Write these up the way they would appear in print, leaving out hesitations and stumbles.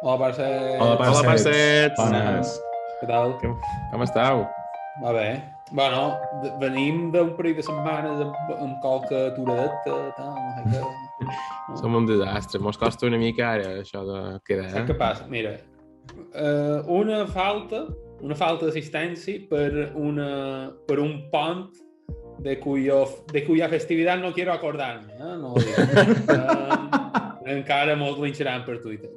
Hola, Hola, Parcets. Hola, parcets. parcets. Bones. Què tal? Com esteu? Va bé. Bueno, venim d'un parell de setmanes amb qualque aturadeta, tal, no sé què. No. Som un desastre. Mos costa una mica ara, això de quedar. Saps què passa? Mira, una falta d'assistència per un pont de cuya festividad no quiero acordarme, no ho dic. Encara molts linxaran per Twitter.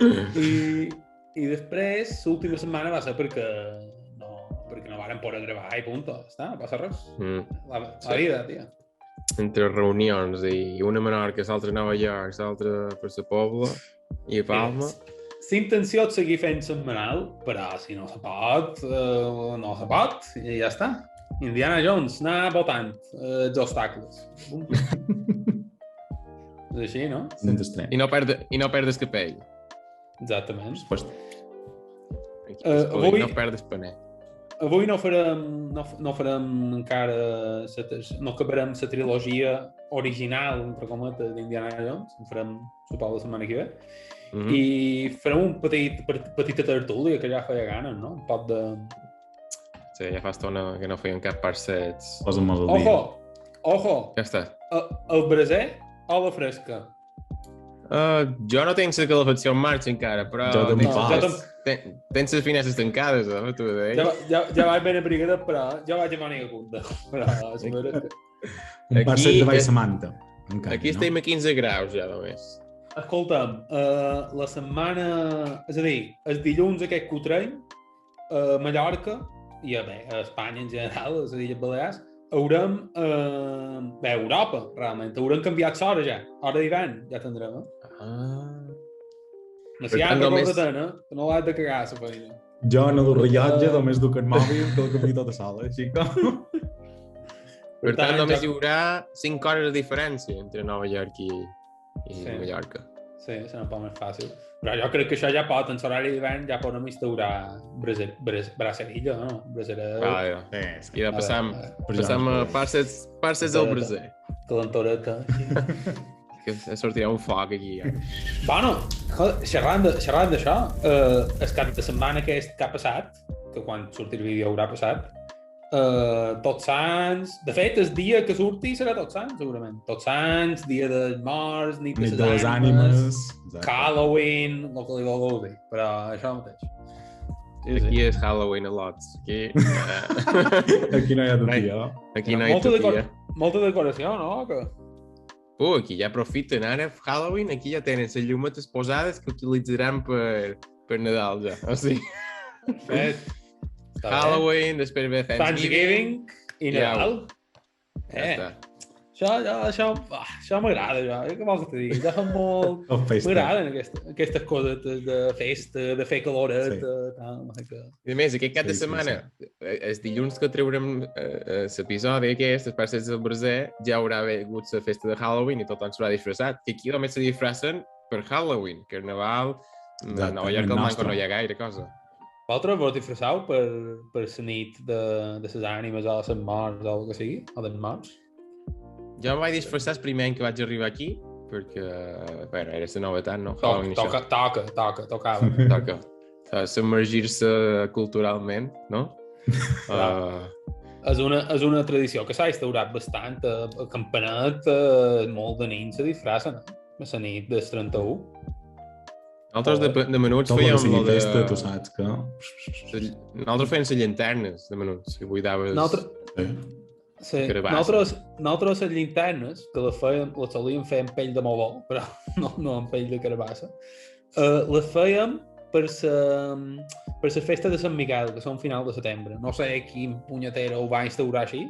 I després, l'última setmana va ser perquè no varen poder gravar i punt. Està, no passa res. La vida, tia. Entre reunions i una a Menorca, l'altra a Nova York, l'altra per la Pobla i a Palma. L'intenció és seguir fent setmanal, però si no se pot, no se pot, i ja està. Indiana Jones, anar votant els obstacles. És així, no? I no perdes capell. Exactament. Avui no perdes paner. Avui no farem encara, no acabarem la trilogia original, entre cometes, d'Indiana Jones, en farem sopar la setmana que ve, i farem un petita tertúlia que ja feia ganes, no? Un pot de... Sí, ja fa estona que no feien cap parcets. Posa'm-nos al dia. Ojo! Ja està. El braser o la fresca? Jo no tinc la calefacció en marxa encara, però... Jo també pas. Tens les finestres tancades, tu ho deies? Ja vaig ben abrigadet, però jo vaig a màniga curta. Un parcet de baix Samantha. Aquí estem a 15 graus ja, només. Escolta'm, la setmana... És a dir, el dilluns aquest que ho traiem, a Mallorca, i a Espanya en general, les Illes Balears, haurem... a Europa, realment. Haurem canviat l'hora ja. Hora d'hivern, ja tindrem, No sé, ja recorda-te'n, que no l'has de cagar, la feina. Jo no du rellotge, només duc el mòbil, que el canvi tota sola, així que... Per tant, només hi haurà 5 hores de diferència entre Nova York i Mallorca. Sí, serà un poc més fàcil. Però jo crec que això ja pot, en l'horari d'hivern, ja podem instaurar bracerilla, no? Vale, i de passam a parcets del braser. Calentoreta. Que sortirà un foc aquí, ja. Bueno, xerrant d'això, el cap de setmana que ha passat, que quan surti el vídeo haurà passat, Tots Sants... De fet, el dia que surti serà Tots Sants, segurament. Tots Sants, dia dels morts, nit de les ànimes, Halloween, el que li vulgueu dir, però això mateix. Aquí és Halloween a lots. Aquí no hi ha tot dia. Aquí no hi ha tot dia. Molta decoració, no? Aquí ja aprofiten ara Halloween, aquí ja tenen les llumetes posades que utilitzaran per Nadal ja. O sigui... Perfecte. Halloween, després ve Thanksgiving i Nadal. Això m'agrada, què vols que t'hi digui? Ja són molt... M'agraden aquestes coses de festa, de fer caloret, tal. I a més, aquest cap de setmana, els dilluns que treurem l'episodi aquest, els parcets del braser, ja haurà hagut la festa de Halloween i tothom s'haurà disfressat. Que aquí només se disfressen per Halloween, Carnaval, a Nova York al Manco no hi ha gaire cosa. Vosaltres vos disfresseu per la nit de les ànimes o les morts o el que sigui? O dels morts? Jo em vaig disfressar el primer any que vaig arribar aquí, perquè, bueno, era la novetat, no? Toca. Submergir-se culturalment, no? És una tradició que s'ha instaurat bastant. A Campanet, molt de nins se disfressen, a la nit del 31. Nosaltres de menuts fèiem lo de... Tu saps que... Nosaltres fèiem les llanternes de menuts, que buidaves... Nosaltres les llanternes, que les solíem fer amb pell de moló, però no amb pell de carabassa, les fèiem per la festa de Sant Miquel, que són final de setembre. No sé quin punyetero ho va instaurar així,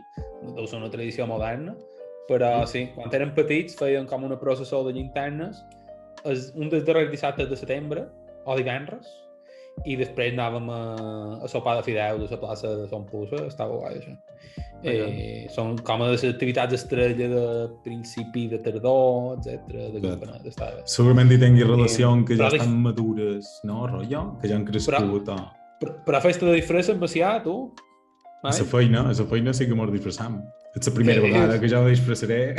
deu ser una tradició moderna, però sí, quan érem petits feien com una processó de llanternes un dels darrers dissabtes de setembre o divendres, i després anàvem a sopar de fideus a la plaça de Sant Puça. Estava guai, això. Són com les activitats estrella de principi de tardor, etc. Segurament hi tingui relació amb que ja estan madures, no, rotllo? Que ja han crescut. Però a festa de disfressa en Macià, tu? A la feina sí que mos disfressam. És la primera vegada que jo disfressaré.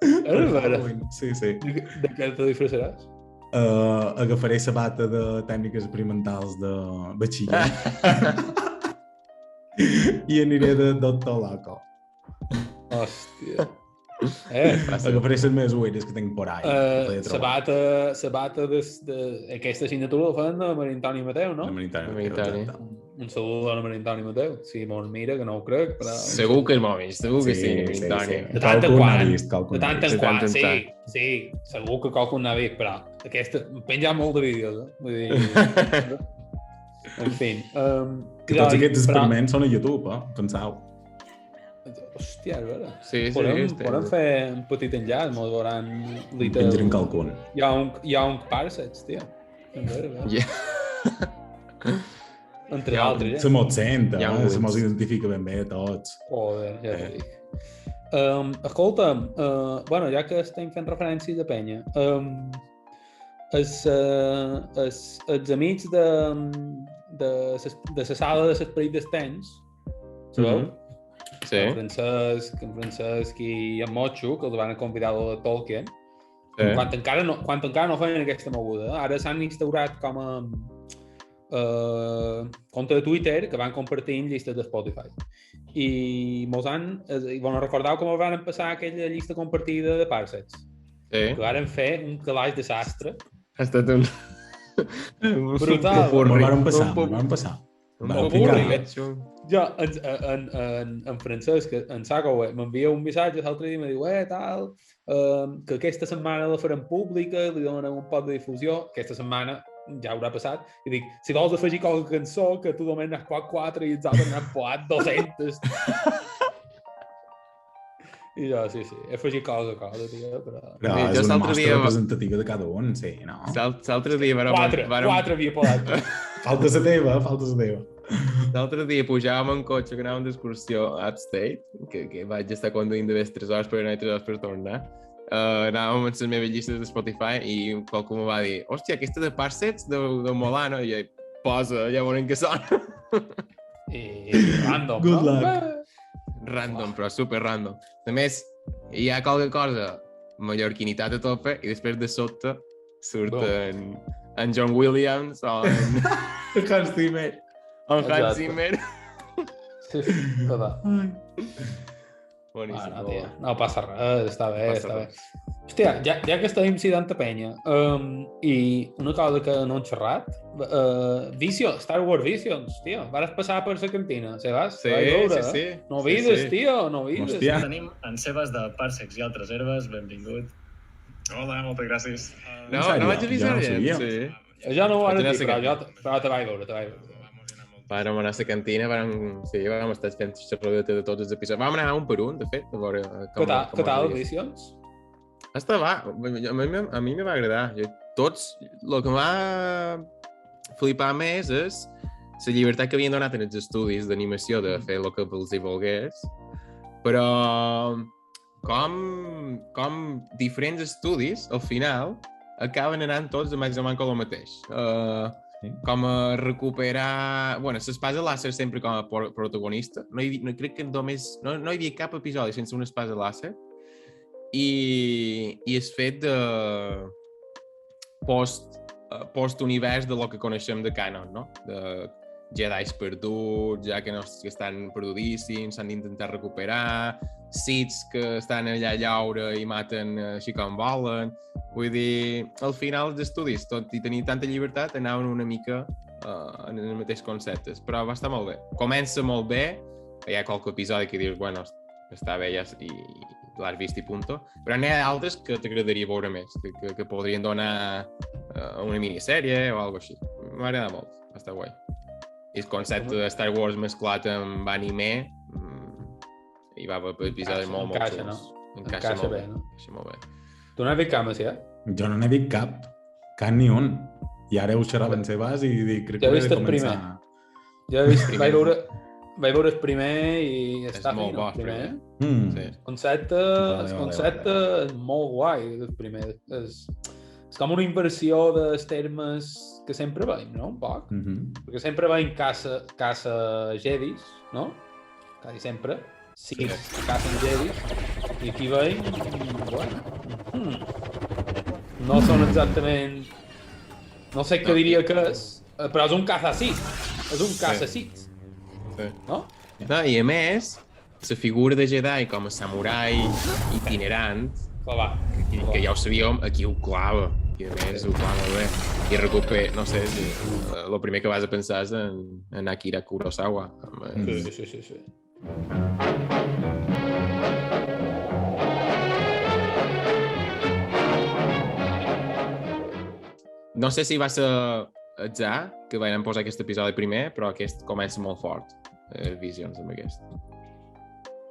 És vera? Sí. De què te disfressaràs? agafaré sabata de tècniques experimentals de batxiller i aniré de doctor loco. Hòstia. Agafaré les meves ulleres que tinc por ahí. Sabata d'aquesta assignatura la fan de Maria Antònia Mateu, no? De Maria Antònia. Un saludo a la Maria Antònia Mateu. Sí, mos mira, que no ho crec, però... Segur que és molt segur que sí, Maria Antònia. De tant en quant, sí. Segur que qualcun n'ha vist, però aquesta... Penja molt de vídeos, Vull dir... En fi. Que tots aquests experiments són a YouTube, penseu. Hòstia, és vera. Sí, podem fer un petit enllaç, mos veuran... Penjarem qualcun. Hi ha un Parsets, tio. És vera. Entre altres, Se mos sent, se mos identifica ben bé a tots. Joder, ja t'ho dic. Escolta'm, bueno, ja que estem fent referències de penya, els amics de la sala de l'esperit dels temps, sabeu? Sí. En Francesc i en Mocho, que els van convidar a de Tolkien, quan encara no feien aquesta moguda. Ara s'han instaurat com a compte de Twitter que van compartint llistes de Spotify. I recordeu com van passar aquella llista compartida de Parsets? Sí. Que varen fer un calaix de sastre. Ha estat un... brutal. Van passar. Jo, en Francesc, en Saco, m'envia un missatge l'altre dia i me diu, tal, que aquesta setmana la farem pública, li donen un pot de difusió, aquesta setmana ja haurà passat, i dic, si vols afegir qualque cançó, que tu només n'has poat 4 i els altres n'han poat 200. I jo, sí, he afegit cosa, tio, però... Però és una mostra representativa de cada un, sí, no? L'altre dia... 4 havia podat. Falta la teva. L'altre dia pujàvem en cotxe que anàvem d'excursió a Upstate, que vaig estar conduint de 3 hores per anar i 3 hores per tornar. Anàvem amb les meves llistes de Spotify i qualcú me va dir, hòstia, aquesta de Parsets de Molano, i jo, posa, ja veurem què sona. I random, Good luck. Random, però super random. A més, hi ha qualque cosa, mallorquinitat a tope, i després de sota surt en John Williams o en Hans Zimmer. Hans Zimmer. Sí, total. Boníssim. No passa res, està bé. Hòstia, ja que estem citant a penya, i una cosa que no hem xerrat, Star Wars Visions, tio, vas passar per la cantina, vas? Sí. No vides, tio, no vides. Tenim en Sebas de Parsecs i altres herbes, benvingut. Hola, moltes gràcies. No vaig avisar gent, sí. Ja no ho van dir, però te vaig veure. Vàrem anar a la cantina, vàrem estar fent xerradeta de tots els episodis. Vam anar un per un, de fet, a veure... Què tal, Visions? A mi me va agradar. El que em va flipar més és la llibertat que havien donat en els estudis d'animació de fer el que els hi volgués, però com diferents estudis, al final, acaben anant tots de Max Manco el mateix. Com a recuperar... Bueno, l'espasa làser sempre com a protagonista. Crec que només... No hi havia cap episodi sense una espasa làser. I és fet de post-univers de lo que coneixem de canon, no? De Jedis perduts, ja que no estan perdudíssims, s'han d'intentar recuperar, Siths que estan allà a llaure i maten així com volen. Vull dir, al final els estudis, tot i tenir tanta llibertat, anaven una mica en els mateixos conceptes, però va estar molt bé. Comença molt bé, hi ha qualque episodi que dius, bueno, està bé ja i l'has vist i punto, però n'hi ha altres que t'agradaria veure més, que podrien donar una minissèrie o alguna cosa així. M'agrada molt, va estar guai. I el concepte de Star Wars mesclat amb anime hi va haver episodis molt xulos. Encaixa molt bé, no? Encaixa molt bé. Tu no has vist cap, ja? Jo no n'he vist cap ni un. I ara ho xerraven Sebas i dic, crec que he de començar... Jo he vist, vaig veure el primer i està molt bo, el primer. Sí. El concepte és molt guai, el primer. És com una inversió dels termes que sempre veiem, no? Un poc. Perquè sempre veiem caça jedis, no? Quasi sempre. Sí, cacen jedis. I aquí veiem... Bueno... No són exactament No sé què diria que és, però és un cazacit. És un cazacit. Sí. No? No, i a més, la figura de Jedi com a samurai itinerant, que ja ho sabíem, aquí ho clava. I a més ho clava bé. I recupera, no sé, el primer que vas a pensar és en Akira Kurosawa. Sí. No sé si va ser atzar que vam posar aquest episodi primer, però aquest comença molt fort. Visions amb aquest.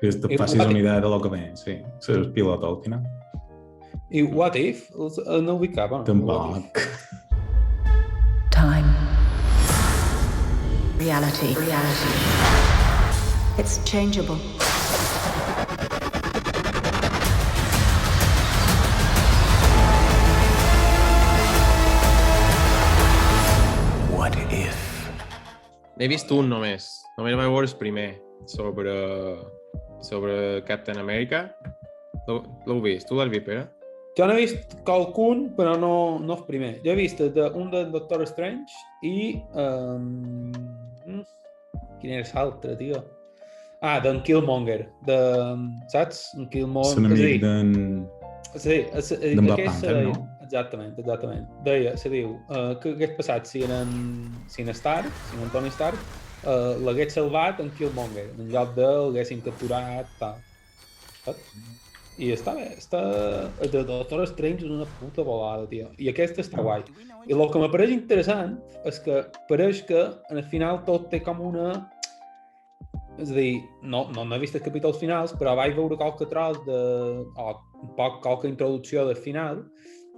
Que te facis una idea de lo que ve, sí. El pilot al final. I What If? No ubicava. Tampoc. Time. Reality. It's changeable. What if? N'he vist un només. Només vaig veure el primer sobre Captain America. L'heu vist? Tu l'has vist, Pere? Jo n'he vist qualcun, però no el primer. Jo he vist un de Doctor Strange i... Quin era l'altre, tio? D'en Killmonger. Saps? En Killmonger. L'enemic d'en... Sí, d'en Black Panther, no? Exactament. Deia, se diu, que hagués passat si en Tony Stark, l'hagués salvat en Killmonger, en lloc de l'haguessin capturat, tal. Saps? I està bé, el de Doctor Strange és una puta volada, tio. I aquest està guai. I el que m'apareix interessant és que pareix que al final tot té com una... És a dir, no he vist els capítols finals, però vaig veure qualque tros un poc qualque introducció del final,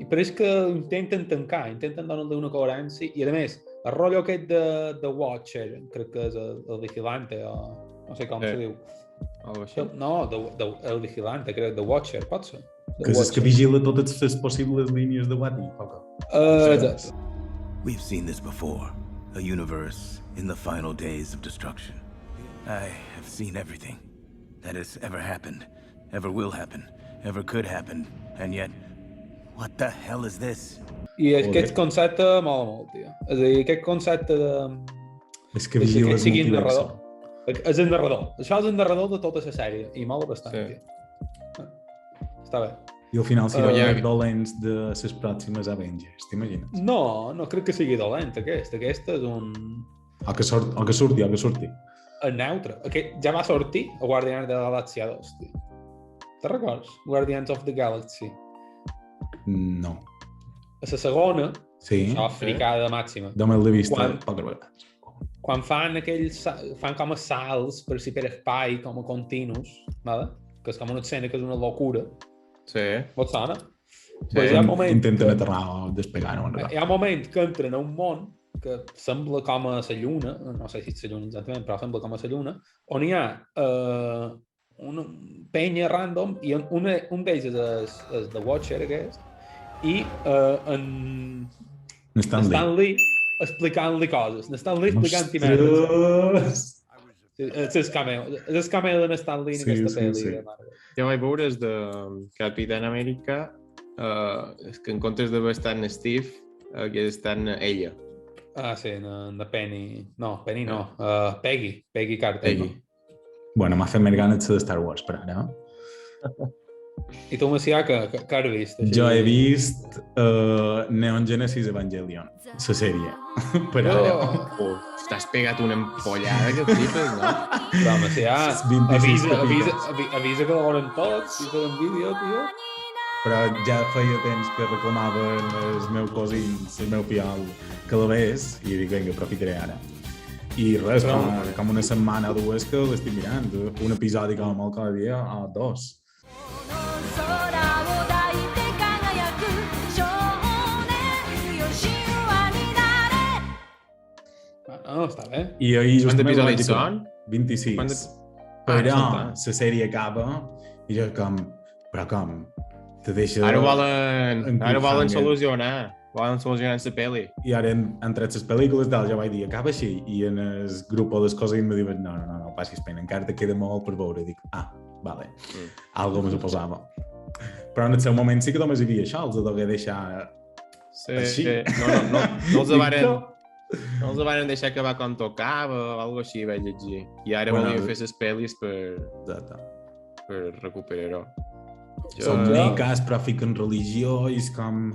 i pareix que intenten tancar, intenten donar-li una coherència, i a més, el rotllo aquest de Watcher, crec que és el Vigilante, o no sé com se diu. No, el Vigilante, crec, The Watcher, pot ser? Que és que vigila totes les possibles línies de What If, exacte. We've seen this before. A universe in the final days of destruction. I have seen everything that has ever happened, ever will happen, ever could happen, and yet, what the hell is this? I aquest concepte mola molt, tio. És a dir, aquest concepte de... És que vigila el multiverso. És el narrador. Això és el narrador de tota la sèrie, i mola bastant, tio. Està bé. I al final si no hi ha dolents de les pròximes Avengers, t'imagines? No crec que sigui dolent, aquest. Aquest és un... O que surti. El neutre. Aquest ja va sortir a Guardians de la Galàxia 2, tio. Te records? Guardians of the Galaxy. No. A la segona, sí. Això fricada màxima. Només l'he vist poques vegades. Quan fan com a salts per si per espai, com a continus, ¿vale? Que és com una escena que és una locura. Sí. Vos sona? Sí. Pues Intenten aterrar o despegar. Hi ha un moment que entren a un món que sembla com a la Lluna, no sé si és la Lluna exactament, però sembla com a la Lluna, on hi ha una penya random i un d'ells és The Watcher aquest, i en Stan Lee explicant-li coses. En Stan Lee explicant-hi merdes. És el cameo d'en Stan Lee en aquesta pel·li. Jo vaig veure és de Capitán Amèrica, que en comptes de bastant Steve, que estan ella. Sí, de Penny. No, Penny no. Peggy Carter. Peggy. No? Bueno, m'ha fet més ganes de Star Wars, per ara. I tu, Macià, que has vist? Així? Jo he vist Neon Genesis Evangelion, la sèrie. Per ara. T'has pegat una empollada que flipes, no? Però, Macià, avisa que la volen tots, si tenen vídeo, tio. Però ja feia temps que reclamaven els meus cosins, el meu pial, que la ves, i dic, vinga, aprofitaré ara. I res, com una setmana o dues que l'estic mirant, un episodi com a molt cada dia, o dos. No, està bé. I ahir quants episodis són? 26. Però la sèrie acaba i jo però com? Te deixa... Ara volen solucionar. Volen solucionar la pel·li. I ara entre les pel·lícules ja vaig dir, acaba així. I en el grup de coses em diuen, no, passis pena, encara te queda molt per veure. I dic, vale, algo me suposava. Però en el seu moment sí que només hi havia això, els de deixar Sí, Així. no els van deixar acabar quan tocava o alguna cosa així, vaig llegir. I ara Bueno, volien fer les pel·lis Exacte. per recuperar-ho. Són boniques, però fiquen religió i és com...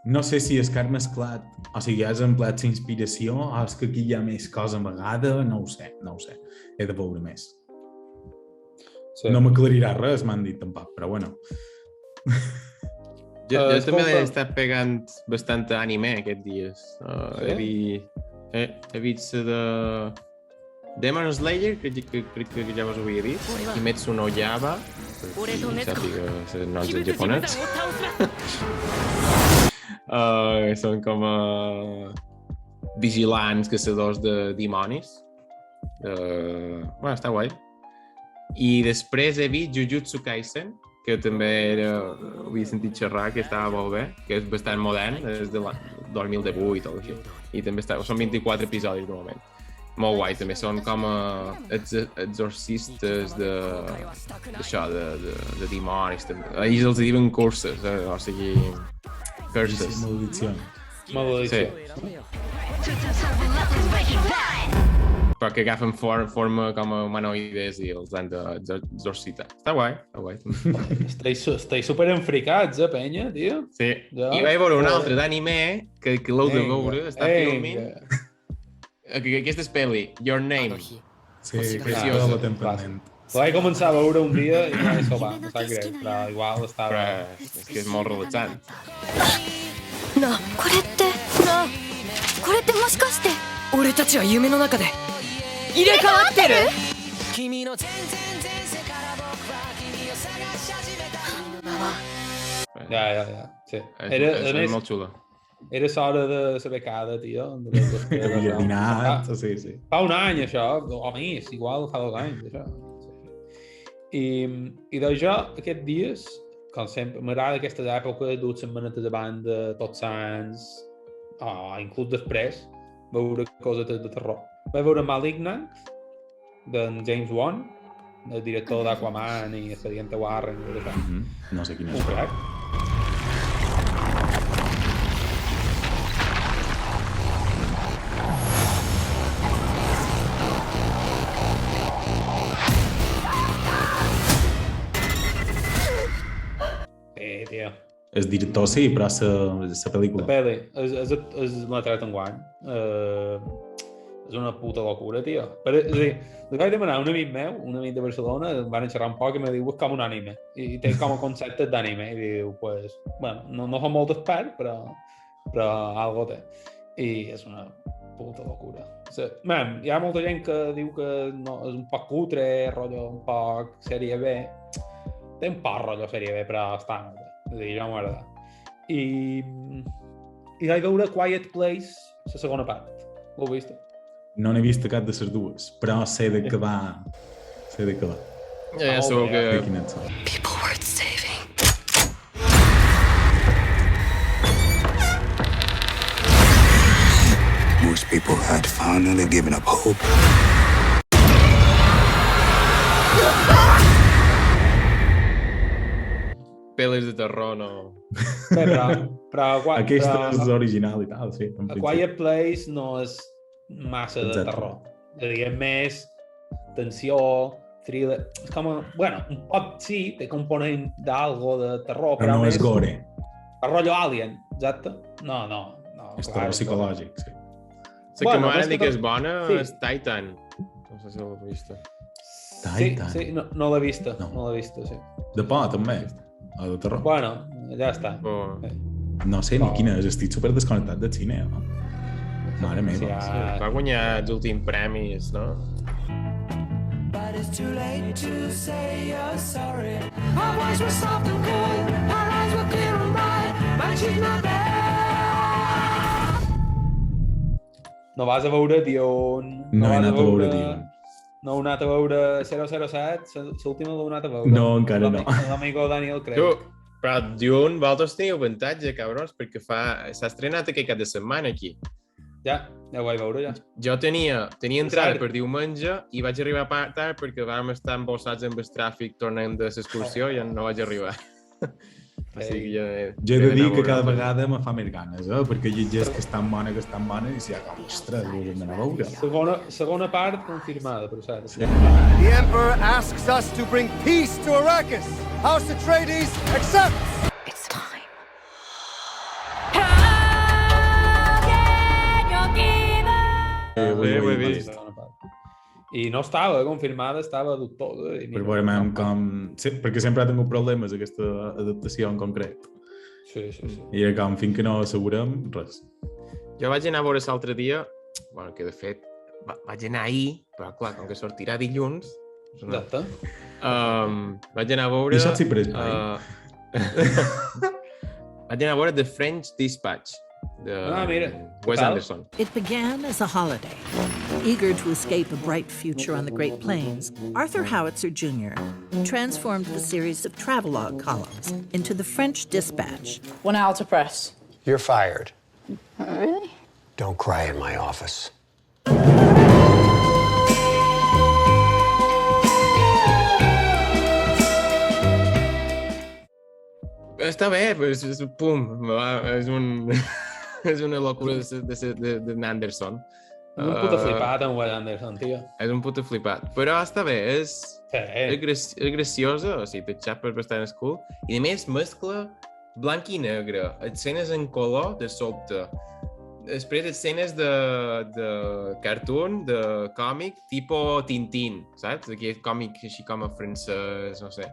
No sé si és que has mesclat, o sigui, has empleat la inspiració o és que aquí hi ha més cosa amagada, no ho sé. He de veure més. Sí. No m'aclarirà res, m'han dit tampoc, però bueno. Jo també escolta. he estat pegant bastant anime aquests dies. He vist la de Demon Slayer, que crec que ja vos ho havia dit, Kimetsu no Yaiba, per qui sàpiga els noms en japonès. Són com vigilants, caçadors de dimonis. Bueno, està guai. I després he vist Jujutsu Kaisen, que també ho havia sentit xerrar, que estava molt bé, que és bastant modern, és de 2018 o així. I també són 24 episodis de moment. Molt guai, també són com exorcistes d'això, de dimonis. Ells els diuen curses, o sigui, curses. Maledició. Sí. Però que agafen forma com a humanoides i els han d'exorcitar. Està guai. Estic super enfricats, penya, tio. Sí. Ja. I vaig veure un altre d'anime que l'heu de veure, està filmint. Aquesta és pel·li, Your Name. Sí, preciosa. la tenc pendent. La vaig començar a veure un dia i això va, em sap greu, però igual estava... Però és que és molt relaxant. なあこれってもしかして俺たちは夢の中で入れ替わってる Ja, sí. És molt xula. Era l'hora de la becada, tio. Que havia dinat, sí. Fa un any, això, o més, igual fa 2 anys, això. I doncs jo, aquests dies, com sempre, m'agrada aquestes èpoques, dur setmanetes abans de Tots Sants, inclús després, veure coses de terror. Vaig veure Malignant, d'en James Wan, el director d'Aquaman i Expediente Warren i tot això. No sé quin Un és. crac. Tio. El director sí, però la pel·lícula. La peli és l'ha tret enguany. És una puta locura, tio. Però, és a dir, li vaig demanar a un amic meu, un amic de Barcelona, em van xerrar un poc i me diu, és com un anime. I té com a concepte d'anime. I diu, pues, bueno, no fa molt expert, però algo té. I és una puta locura. O sigui, hi ha molta gent que diu que no, és un poc cutre, rotllo un poc sèrie B. Té un poc rotllo sèrie B, però està molt bé. És a dir, jo m'agrada. I vaig veure Quiet Place, la segona part. L'heu vist? No n'he vist cap de les dues, però sé de què va. Ja sabeu que... De quin et sona. People worth saving. Most people had finally given up hope. Pel·lis de terror, no... Bé, però Aquesta és original i tal, sí. A Quiet Place no és massa de Exacte. terror. És a dir, és més tensió, thriller... És com... Bueno, un poc sí, té component d'algo de terror, Però no és gore. El rotllo Alien, exacte? No. És terror psicològic, sí. La que m'agrada dir que és bona Sí. és Titan. No sé si l'heu vist. Titan. Sí, no l'he vista, No. no l'he vista, sí. De por, també. O de terror. Bueno, ja està. Oh. No sé ni quina és, estic super desconnectat del cine. Mare meva. Sí, ja... Va guanyar els últims premis, no? But it's too late to say you're sorry. Her voice was soft and cold, her eyes were clear and bright, but she's not there. No vas a veure Dion. No he vas anat a veure Dion. No heu anat a veure 007, l'última l'heu anat a veure. No, encara no. L'amigo Daniel Craig. Tu, però Dune, vosaltres teniu avantatge, cabrons, perquè s'ha estrenat aquest cap de setmana aquí. Ja ho vaig veure, ja. Jo tenia entrada Cert. per diumenge i vaig arribar tard perquè vam estar embossats amb el tràfic tornant de l'excursió i no vaig arribar. O sigui, Jo he de dir que cada vegada me fa més ganes, perquè llegeix que és tan bona, i si com, ostres, ho hem d'anar a veure. Segona part confirmada, per cert. The Emperor asks us to bring peace to Arrakis. House Atreides accepts. It's time. Ho he vist. I no estava confirmada, estava dubtosa. Per veure com... Sí, perquè sempre ha tingut problemes aquesta adaptació en concret. Sí. I era com, fins que no assegurem, res. Jo vaig anar a veure l'altre dia, bueno, que de fet vaig anar ahir, però clar, com que sortirà dilluns... Exacte. Vaig anar a veure... I saps si per espai? Vaig anar a veure The French Dispatch, de Wes Anderson. It began as a holiday. Eager to escape a bright future on the Great Plains, Arthur Howitzer Jr. transformed the series of travelogue columns into the French Dispatch. 1 hour to press. You're fired. Really? Don't cry in my office. Està bé, pues, pum, és una locura de Anderson. És un puto flipat en Wes Anderson, tio. És un puto flipat, però està bé, és graciosa, o sigui, té xapes bastant cool, i a més mescla blanc i negre, escenes en color de sobte, després escenes de cartoon, de còmic, tipo Tintín, saps? Aquest còmic així com a francès, no sé.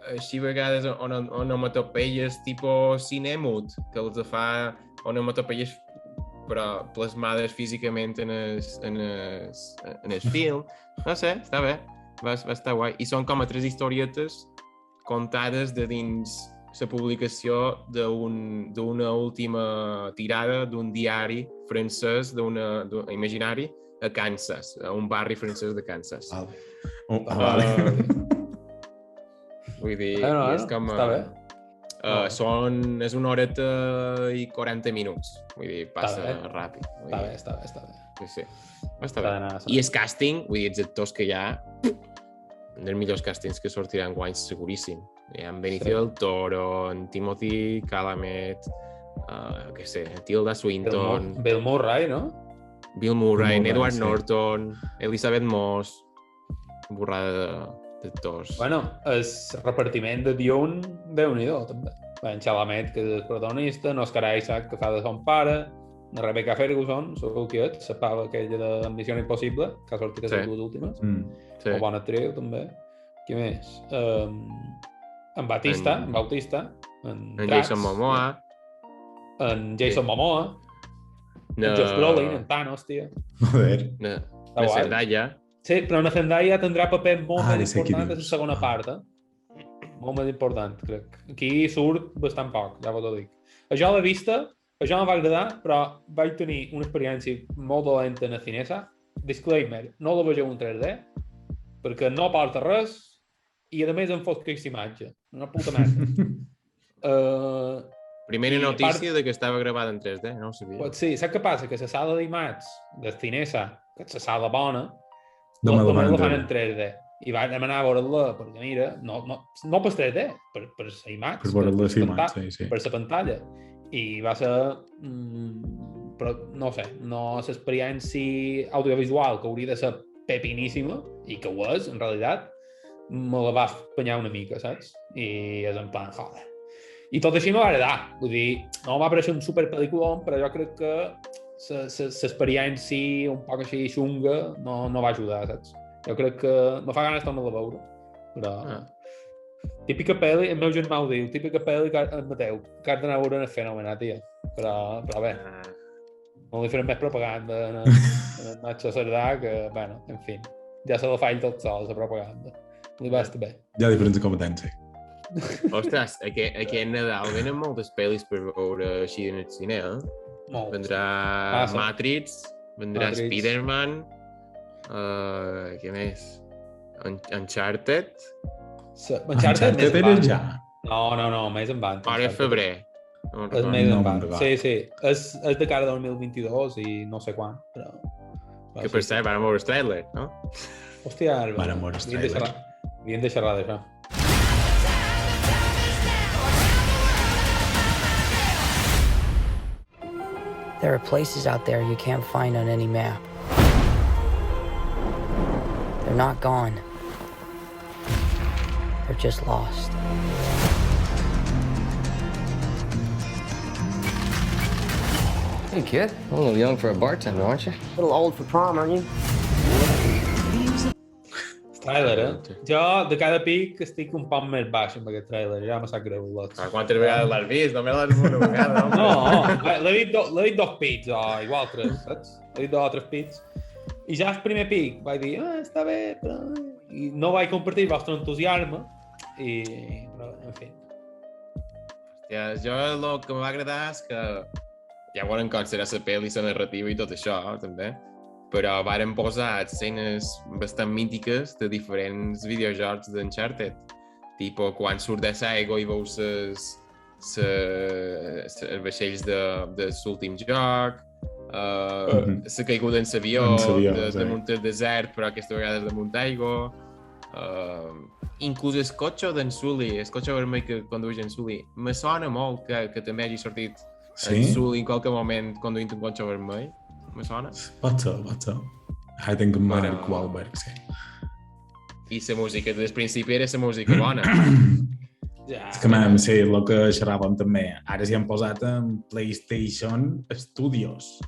Així a vegades onomatopeies tipo cinemut, que els fa onomatopeies però plasmades físicament en el film. No sé, està bé, va estar guai. I són com a 3 historietes contades de dins la publicació d'una última tirada d'un diari francès imaginari a Kansas, a un barri francès de Kansas. Vale. Vull dir, és com... Està bé. És 1 horeta i 40 minuts. Vull dir, passa ràpid. Està bé. Sí. Està bé. I el càsting, vull dir, els actors que hi ha, un dels millors càstings que sortiran guanys seguríssim. Hi ha en Benicio del Toro, en Timothy Chalamet, què sé, Tilda Swinton... Bill Murray, no? Bill Murray, Edward Norton, Elizabeth Moss, borrada d'actors. Bueno, el repartiment de Dune, Déu-n'hi-do, també. En Chalamet, que és el protagonista, en Oscar Isaac, que fa de son pare, en Rebecca Ferguson, segur que és, la pava aquella de Missió Impossible, que ha sortit les 2 últimes, o bona actriu, també. Qui més? En Bautista, en Jason Momoa, en Josh Brolin, en Thanos, tio. Joder. Na Zendaya. Sí, però na Zendaya tindrà paper molt més important en la segona part, molt més important, crec. Aquí surt bastant poc, ja vos ho dic. Això a la vista, això em va agradar, però vaig tenir una experiència molt dolenta en el cinesa. Disclaimer, no la vegeu en 3D, perquè no porta res, i a més em fos aquesta imatge. Una puta merda. Primera notícia de que estava gravada en 3D, no ho sabia. Pues sí, saps què passa? Que la sala d'IMAX del cinesa, que és la sala bona, només la fan en 3D. I vam anar a veure-la, perquè mira, no per 3D, per la IMAX, per la pantalla. I va ser, però no sé, no l'experiència audiovisual que hauria de ser pepiníssima, i que ho és, en realitat, me la va apanyar una mica, saps? I és en plan, joder. I tot així m'ha agradat, vull dir, no m'ha pareixer un superpel·lículon, però jo crec que l'experiència un poc així xunga no va ajudar, saps? Jo crec que me fa ganes tornar a veure, però... Típica pel·li, el meu germà ho diu, típica pel·li, Mateu, que has d'anar a veure en el fenomen, tia. Però bé, no li farem més propaganda en Nacho Cerdà, que, bueno, en fi, ja se la fa ell tot sol, la propaganda. Li va estar bé. Hi ha diferents competències. Ostres, aquest Nadal venen moltes pel·lis per veure així en el cine, Vendrà Matrix, vendrà Spider-Man, què més? Uncharted? Uncharted era ja? No, més en van. Ara és febrer. És més en van. Sí. És de cara a 2022 i no sé quan, però... Que per cert, van veure el trailer, no? Hòstia, van veure el trailer. Havien de xerrar d'això. There are places out there you can't find on any map. They're not gone. They're just lost. Hey, kid. A little young for a bartender, aren't you? A little old for prom, aren't you? Trailer, Jo, de cada pic, estic un poc més baix amb aquest trailer. Ja me sap greu, Lots. Quantes vegades l'has vist? Només l'has vist una vegada, No, l'he dit dos pits, o igual tres, saps? L'he dit 2 o 3 pits. I ja el primer pic vaig dir, està bé, però... I no vaig compartir el vostre entusiasme, però, en fi. Hòstia, jo el que m'ha agradat és que ja volen com serà la pel·li, la narrativa i tot això, també. Però varen posar escenes bastant mítiques de diferents videojocs d'Uncharted. Tipo, quan surt de l'aigua i veus els vaixells de l'últim joc, la caiguda en l'avió, damunt el desert, però aquesta vegada és damunt d'aigua. Inclús el cotxe d'en Sully, el cotxe vermell que condueix en Sully, me sona molt que també hagi sortit en Sully en qualque moment conduint un cotxe vermell. Me sona? Pot ser. I think Mark Wahlberg, sí. I la música des del principi era la música bona. És que, sí, el que xerràvem també. Ara s'hi han posat en PlayStation Studios.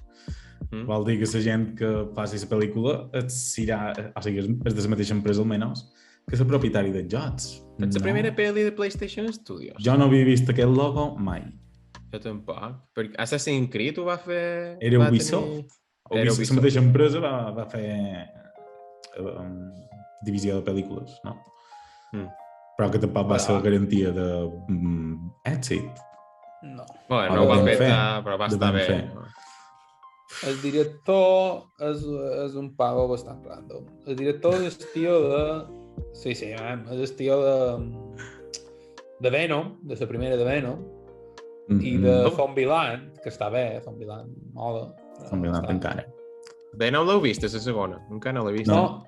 Vol dir que la gent que faci la pel·lícula és de la mateixa empresa, almenys, que és el propietari dels jocs. És la primera pel·li de PlayStation Studios. Jo no havia vist aquest logo mai. Jo tampoc. Perquè Assassin's Creed ho va fer... Era Ubisoft. La mateixa empresa va fer divisió de pel·lícules, no? Però que tampoc va ser garantia d'èxit. No. Bueno, no ho va fer, però va estar bé. El director és un pavo bastant random. El director és el tio de... Sí, és el tio de Venom, de la primera de Venom, i de Zombieland, que està bé, Zombieland moda. Zombieland encara. Venom l'heu vist, és la segona. Encara no l'he vist. No,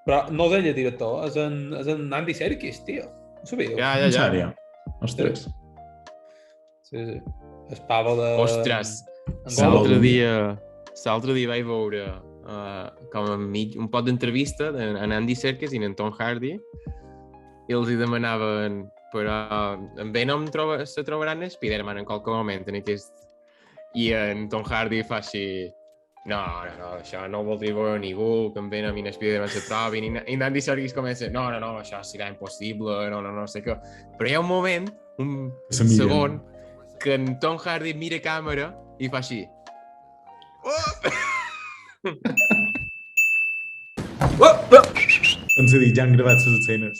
però no és ell el director, és en Andy Serkis, tio. No sabíeu? Ja. En sèrio? Ostres. Sí. El pavo de... Ostres, l'altre dia vaig veure com enmig un pot d'entrevista en Andy Serkis i en Tom Hardy i els hi demanaven però en Venom se trobaran en Spider-Man en qualque moment en aquest... I en Tom Hardy fa així no, això no ho voldria veure ningú, que en Venom i en Spider-Man se trobin, i en Andy Serkis comença no, això serà impossible, no sé què. Però hi ha un moment, un segon, que en Tom Hardy mira càmera i fa així. Doncs he dit, ja han gravat les escenes.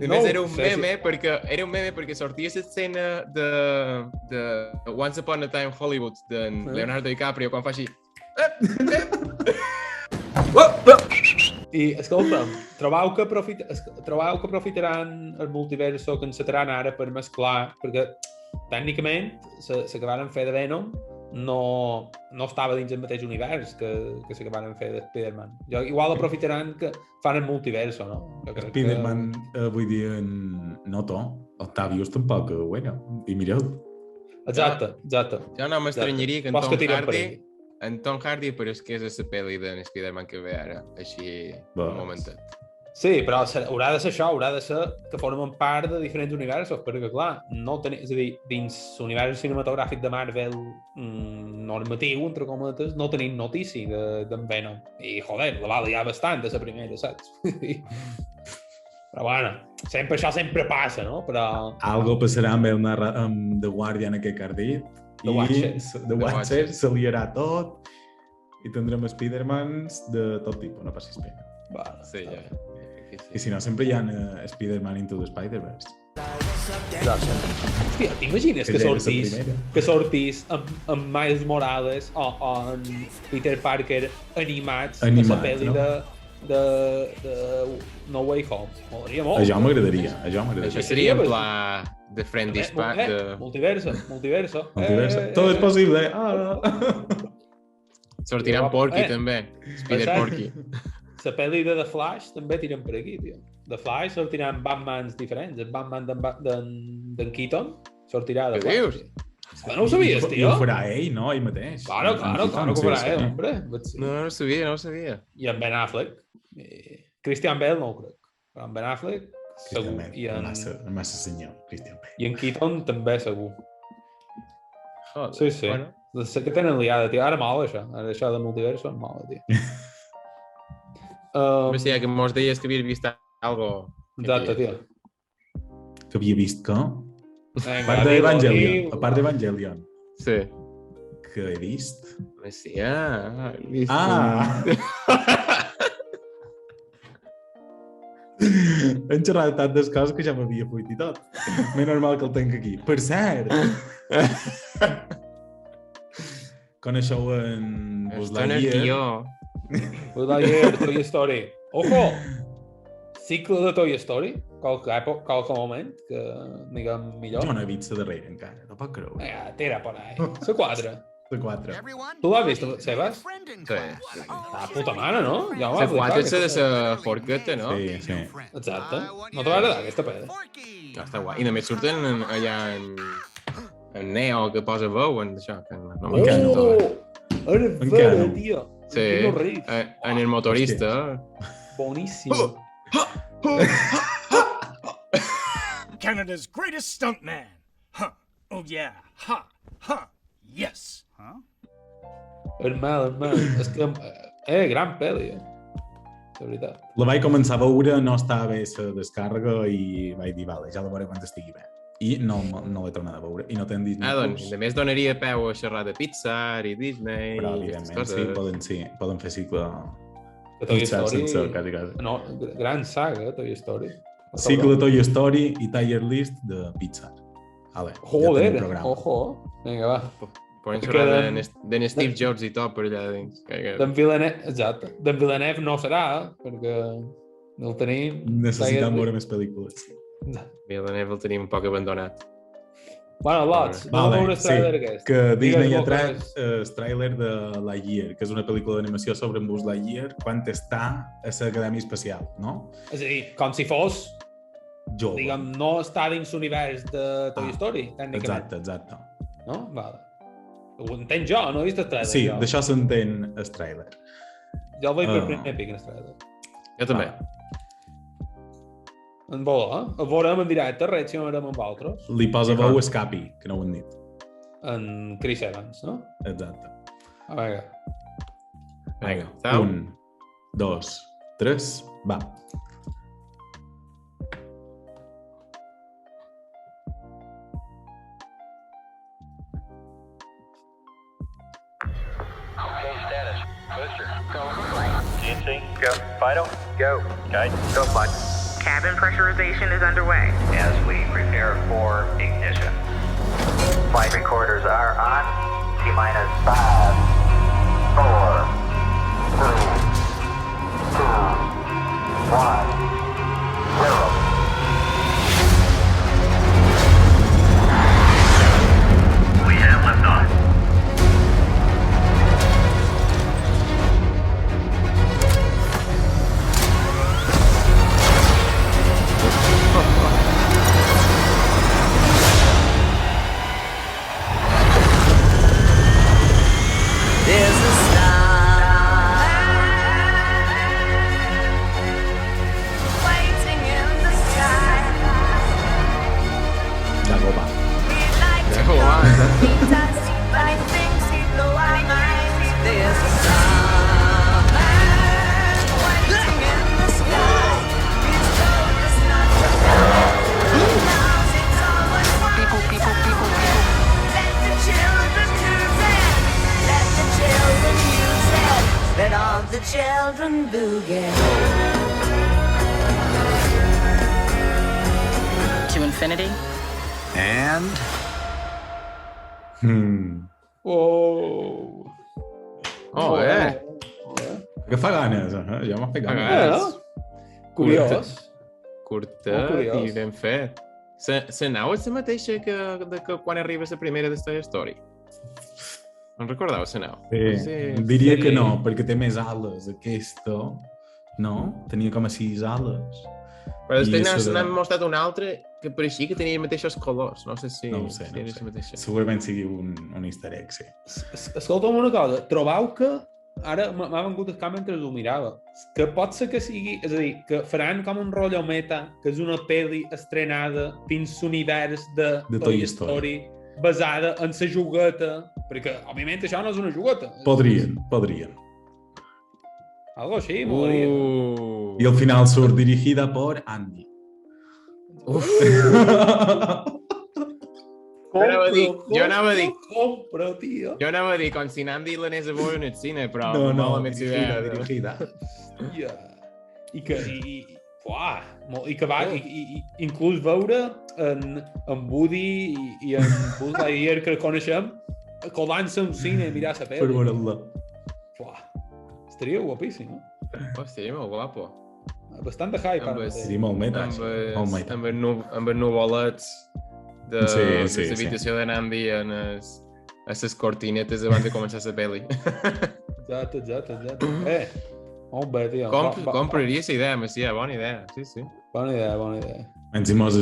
A més, era un meme perquè sortia l'escena de Once Upon a Time Hollywood de Leonardo DiCaprio quan fa així. I, escolta'm, trobeu que aprofitaran el multiverso que encetaran ara per mesclar, perquè tècnicament la que van fer de Venom no estava dins el mateix univers que la que van fer de Spider-Man. Igual aprofitaran que fan el multiverso, no? Spider-Man, vull dir, Noto, Octavius tampoc, bueno, i mireu. Exacte. Jo no m'estranyaria que en Tom Hardy apareixés a la pel·li de Spider-Man que ve ara, així, un momentet. Sí, però haurà de ser això, haurà de ser que formen part de diferents universos, perquè, clar, és a dir, dins l'univers cinematogràfic de Marvel normatiu, entre cometes, no tenim notícia d'en Venom. I, joder, la va liar bastant de la primera, saps? Però, bueno, això sempre passa, no? Però... Algo passarà amb The Guardian aquest que has dit. The Watcher, se liarà tot i tindrem Spider-Mans de tot tipus, no passis pena. Sí, ja. I si no, sempre hi ha Spider-Man Into the Spider-Verse. Hòstia, t'imagines que sortís amb Miles Morales o en Peter Parker animats a la pel·li de No Way Home? M'agradaria molt. Això m'agradaria. Això seria en pla de Friend Dispatch. Multiverso. Tot és possible. Sortirà en Porky, també. Spider Porky. La pel·li de The Flash també tiren per aquí, tio. The Flash sortirà amb Batmans diferents. El Batman d'en Keaton sortirà de Flash. No ho sabies, I tio? ho farà ell, no? Ell mateix. Claro que ho farà ell, hombre. No ho sabia. I en Ben Affleck. Christian Bale no ho crec. Però en Ben Affleck, segur. I en... Massa senyor, Christian Bale. I en Keaton també segur. Joder, Sí. bueno. Sé que tenen liada, tio. Ara mola, això. Ara això de multivers són mola, tio. Però sí, que mos deies que havies vist algo... Exacte, tio. Que havia vist que... Vinga, A part d'Evangelion. Sí. Que he vist? Sí, he vist... Hem xerrat tantes coses que ja m'havia fuit i tot. Més normal que el tenc aquí. Per cert! Coneixeu en Buzz Lightyear? Buzz Lightyear, Toy Story. Ojo! Cicle de Toy Story. Qualque moment que diguem millor. Jo no he vist la darrera encara, no pot creure. Tira por ahí. La 4. La 4. Tu l'has vist, Sebas? Sí. Puta mare, no? Ja La 4 és la de la forqueta, no? Sí. Exacte. No te va agradar aquesta peda? Ja està guai. I només surten allà en Neo, que posa veu en això. Que no m'encanta. Era vera, tio. Sí, en el motorista. Boníssim. Canada's greatest stuntman. Huh. Oh yeah. Ha. Ha. Yes. Huh? Hermano. És que... gran pel·li, de veritat. La vaig començar a veure, no estava bé la descàrrega i vaig dir, vale, ja la veuré quan estigui bé. I no l'he tornat a veure. I no tenen Disney+. Doncs, a més donaria peu a xerrar de Pixar i Disney. Però, evidentment, poden fer cicle Toy Pixar Story... sense quasi. No, gran saga, Toy Story. Cicle de Toy Story i Tier List de Pixar. Vale, joder, ojo. Vinga, va. Poden xerrar de Steve Jobs i tot per allà dins. D'en Villeneuve, exacte. D'en Villeneuve no serà, perquè no el tenim... Necessitem veure més pel·lícules. Villeneuve el tenim un poc abandonat. Bueno, Lots, no veure el trailer aquest. Que Disney ha tret el trailer de Lightyear, que és una pel·lícula d'animació sobre en Buzz Lightyear quan està a l'Acadèmia Espacial, no? És a dir, com si fos... Jove. Diguem, no està dins l'univers de Toy Story, tècnicament. Exacte. No? Vale. Ho entenc jo, no he vist el trailer. Sí, d'això s'entén el trailer. Jo el veig per primer pic, el trailer. Jo també. En vola, el veurem en directe, reaccionarem amb altres. Li posa veu Escapi, que no ho han dit. En Chris Evans, no? Exacte. Vinga. Vinga. 1, 2, 3, va. GNC, go. Fido, go. Guidance, go, bud. Cabin pressurization is underway. As we prepare for ignition. Flight recorders are on. T-minus 5, 4, 3, 2, 1, 0. We have liftoff. There's a star waiting in the sky. Dagoba. We'd like to go meet us, but he thinks he'd blow our minds. There's a star waiting in the sky. He's told us not to go. He knows it's always people. Let the children use it. Let the children use it. Let all the children boogie. To infinity and Oh, Que fa ganes, jo m'ha fet ganes. Curiós. Curta i ben fet. La nau és la mateixa que quan arriba la primera de Toy Story. No recordeu la nau? Sí. Diria que no, perquè té més ales. Aquesta, no? Tenia com a 6 ales. Però després I n'han mostrat un altre que pareixia que tenia els mateixos colors. No sé si... No ho sé. Mateixa. Segurament sigui un easter egg, sí. Escolta'm una cosa, trobau que ara m'ha vengut el cap mentre ho mirava, que pot ser que sigui, és a dir, que faran com un rotllo meta, que és una pel·li estrenada dins l'univers de Toy Story, basada en la jugueta, perquè, òbviament, això no és una jugueta. Podrien. Algo així, m'agradaria. I al final surt dirigida por Andy. Uf! Jo anava a dir... Compro, tio. Jo anava a dir com si Andy l'anés a veure en el cine, però no, dirigida. Hòstia. I que va, inclús veure en Woody i en Buzz Lightyear que coneixem, colant-se a un cine i mirar la pel·li. Per veure-la. Estaria guapíssim, no? Estaria molt guapo. Bastant de hype. Sí, molt meta. Amb els nuvolets de l'habitació de Nandi a les cortinetes abans de començar la pel·li. Exacte. Molt bé, tio. Compraria la idea, Macià, bona idea. Sí. Bona idea. Menys i mos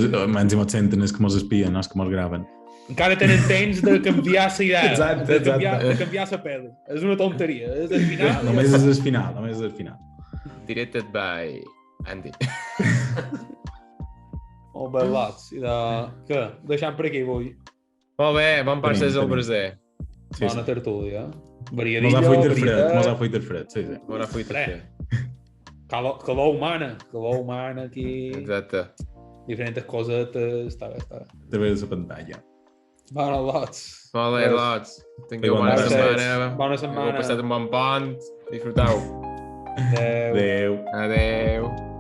senten els que mos espien, els que mos graven. Encara tenen temps de canviar la idea. Exacte. De canviar la pel·li. És una tonteria. És el final. Només és el final. Directed by Andy. Molt bé, lots. I què? Deixem per aquí avui. Molt bé, bon passes al braser. Bona tertúlia. Mos ha fuit el fred, sí. Mos ha fuit el fred. Calor humana aquí. Exacte. Diferents cosetes, està bé. Te veus a pantalla. Bona, lots. Molt bé, lots. Tingueu bona setmana. Bona setmana. Heu passat un bon pont. Disfruteu. Adéu. Adéu.